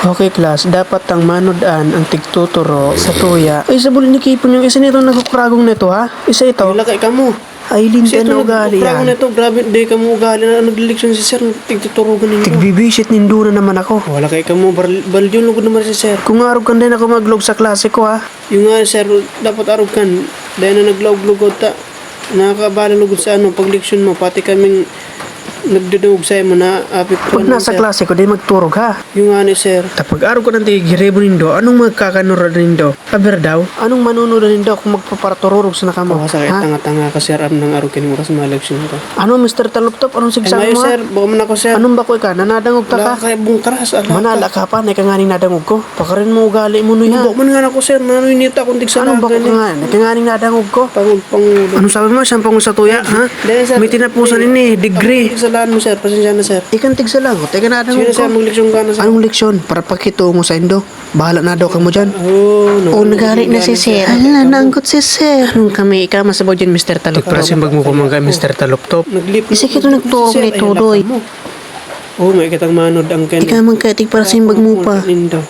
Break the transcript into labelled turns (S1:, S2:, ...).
S1: Okay, class, dapat ang manodan ang tigtuturo sa tuya. Ay, sa bulin ni Kipon yung isa nito nagkukragong nito, ha? Isa ito.
S2: Wala kay kamo.
S1: Ay,
S2: Kasi
S1: linda
S2: ito
S1: na ugali
S2: nagkukragong
S1: yan.
S2: nito, grabe, di ka mo ugali na naglileksyon si sir, tigtuturugan ninyo.
S1: Tigbibisit nindo na naman ako.
S2: Wala kay kamo, balyon lugod naman si sir.
S1: Kung arog kan din ako maglog sa klase ko, ha?
S2: Yung nga sir, dapat arog kan, dahil na naglog-lugod ta, nakakabala lugod sa ano, pag-leksyon mo, pati kaming nagdudug sa'yo mo na apektuhan
S1: Pag nasa klase ko, di magturog, ha?
S2: Yung nga ni sir,
S1: Tapag araw ko ng tigirebo nindo, anong magkakanurad nindo? Aber daw, anong manunod nindo kung magpaparatururog sa nakamo?
S2: pakasakit
S1: Ha?
S2: tanga-tanga ka sir, ng arog kaning oras mga leksyon ko.
S1: Ano, Mr. Taluptop? Anong
S2: Ay
S1: sigsag
S2: mayo
S1: mo, ha?
S2: sir, baka man ako sir.
S1: Anong bakoy ka? Nanadangog ta
S2: Wala
S1: ka?
S2: kay bungkaras, ala
S1: Manala ka pa, na nga nadangog ko. Pakarin mo ugali mo nuy, ha?
S2: Baka man nga ako sir, nanuinita kung
S1: Anong bako ka nga? Nga nadangog ko.
S2: Pangulo.
S1: Anong sabi mo? Siyang pangulo sa tuya, ha?
S2: Dahil, sir,
S1: May tinapusan ini, degree.
S2: Tigsalaan mo sir, pasensya na sir.
S1: Ikan tigsalagot, ikan nadangog
S2: Sige
S1: ko.
S2: sir, magleksyon ka na sir.
S1: Anong leksyon? Para pakito mo sa indo. Bahala na daw ka mo dyan.
S2: Oh, no.
S1: O, nagari na si Sir. Hala, naangkot si Sir. Anong kami, ika masabaw dyan, Mr. Taluptop. Tigprasimbag mo kumangga, Mr. Taluptop.
S2: Naglip.
S1: Isa kito nagtuog
S2: Sir,
S1: ni
S2: ay,
S1: Tudoy.
S2: lakad mo. Oh, may kitang manod ang kan.
S1: Ika man ka, tigprasimbag mo pa.
S2: Nindo.